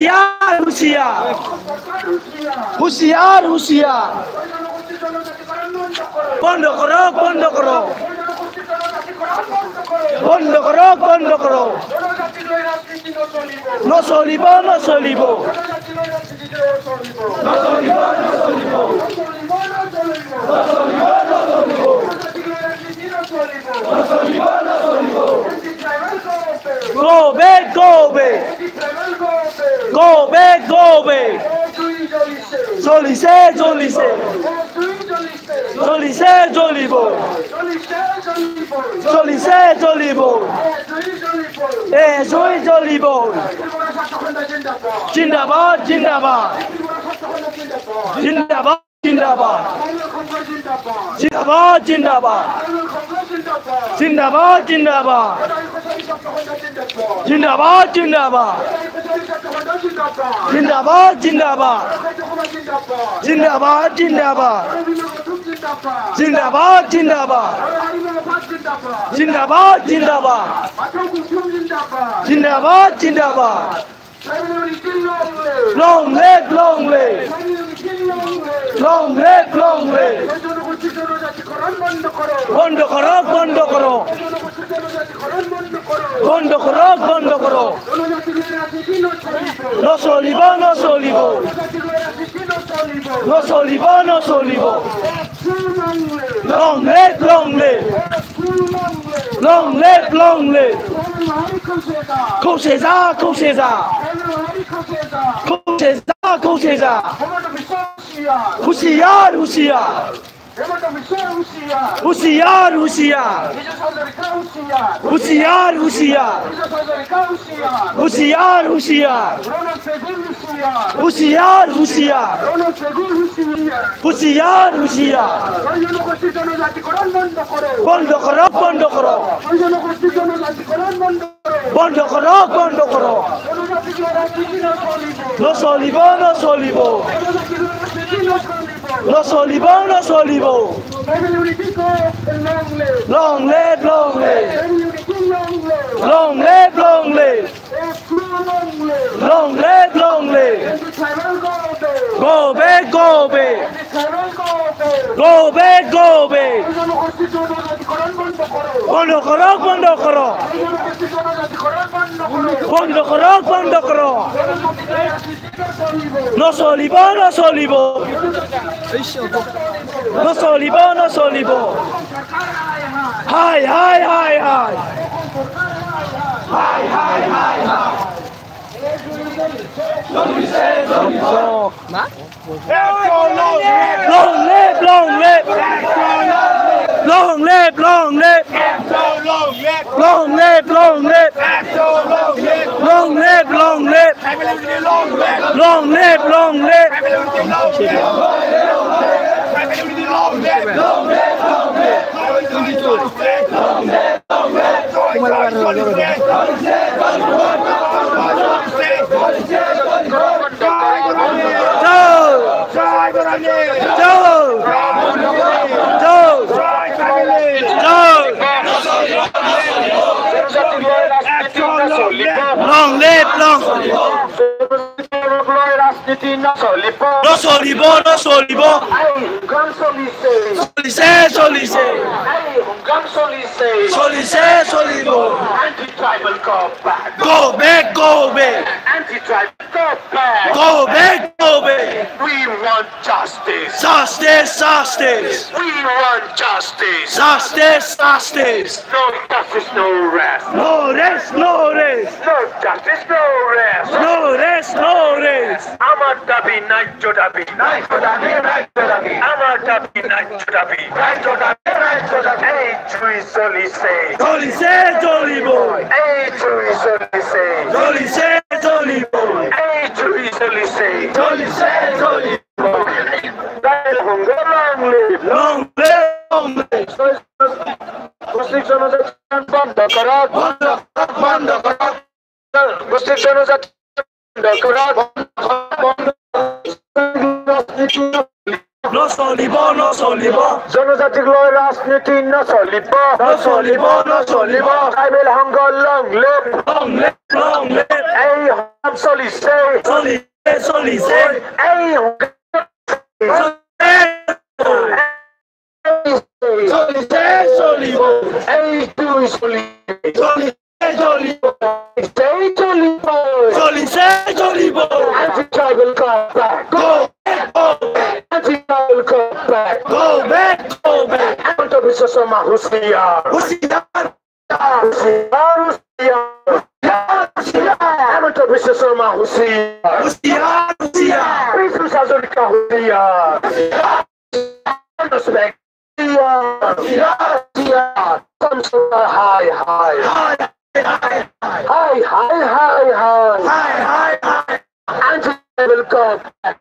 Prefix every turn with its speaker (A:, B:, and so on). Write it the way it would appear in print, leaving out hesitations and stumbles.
A: হুঁশিয়ার হুঁশিয়ার হুঁশিয়ার বন্ধ করো বন্ধ করো বন্ধ করো বন্ধ করো নচলিব নচলিব Go back, go back. Go back, go back. Jolise, jolise. Jolise, jolibo. Jolise, jolibo. Joy, jolibo. Jindabad, jindabad. Jindabad, jindabad. Jindabad, jindabad. Jindabad, jindabad. Jindabad, jindabad. Jindabad, jindabad. Jindabad, jindabad. Jindabad, jindabad. Jindabad, jindabad. Jindabad, jindabad. Long live, long live. Long live, long live. বন্ধ করো বন্ধ করো বন্ধ করো বন্ধ করো নচলিব নচলিব নচলিব নচলিব long live long live long live long live khâu xề ra khâu xề ra khâu xề ra khâu xề ra হুঁশিয়ার হুঁশিয়ার হুঁশিয়ার হুঁশিয়ার হুঁশিয়ার হুঁশিয়ার হুঁশিয়ার হুঁশিয়ার হুঁশিয়ার হুঁশিয়ার হুঁশিয়ার হুঁশিয়ার বন্ধ করো বন্ধ করো বন্ধ করো বন্ধ করো নচলিব নচলিব নচলিব নচলিব long live long live long live long live long live long live go back go back go back go back বন্ধ করো বন্ধ করো বন্ধ করো বন্ধ করো নচলিব নচলিব নচলিব নচলিব high high high high high high high high long live long live long live long live long live long live long live long live long live long live long live long নচলিব নচলিব চলিছে চলিছে চলিছে চলিব go back go back go back go back
B: We want justice.
A: justice justice
B: We want justice.
A: justice justice
B: No justice, no rest.
A: no rest no rest
B: No justice, no rest.
A: no rest no rest
B: Amar dabi, nacho dabi. Nacho dabi, nacho dabi. Amar dabi, nacho dabi. Nacho dabi, nacho dabi. Hey, chui solise.
A: চলিছে চলিব
B: Hey, chui solise.
A: চলিছে চলিব
B: Hey, chui solise.
A: চলিছে চলিব
B: Dahil hanggang lang live.
A: long live long live
B: Gusto জনজাতি বন্ধ করা
A: বন্ধ করো
B: গোষ্ঠী জনজাতি বন্ধ করা
A: নচলিব নচলিব
B: জনজাতিক লৈ ৰাজনীতি নচলিব
A: নচলিব নচলিব
B: ট্ৰাইবেল সংঘ লং লিভ
A: লং লিভ
B: এই সংগ্ৰাম চলিছে
A: চলিছে চলিছে
B: এই
A: চলিছে চলিব
B: এইটোই চলিব
A: চলিছে চলিব
B: চলিছে চলিব
A: চলিছে চলিব
B: anti-tribal come back
A: go
B: anti-tribal come back
A: go back go back
B: Hemanto Biswa Sarma Husiyar
A: হুঁশিয়ার
B: Hemanto Biswa Sarma Husiyar
A: হুঁশিয়ার হুঁশিয়ার
B: Bisu Hazarika Husiyar Respect Samsara high
A: high high
B: Anti-tribal come back